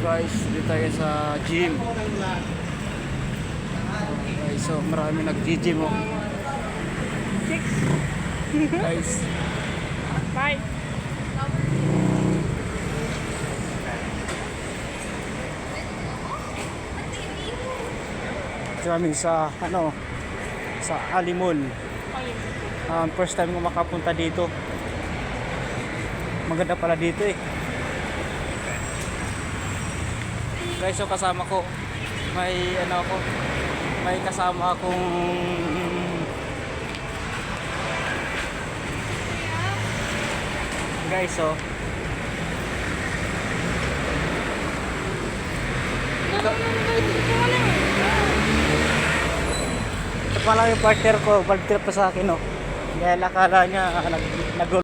Guys, dito tayo sa gym. Guys, so marami nag-gym oh. 6. Guys, 5. kami sa sa Alimol. First time ko makapunta dito. Maganda pala dito eh. Guys, so kasama ko may kasama akong guys, so ito pala yung partner ko, partner pa sa akin oh. Dahil akala niya nag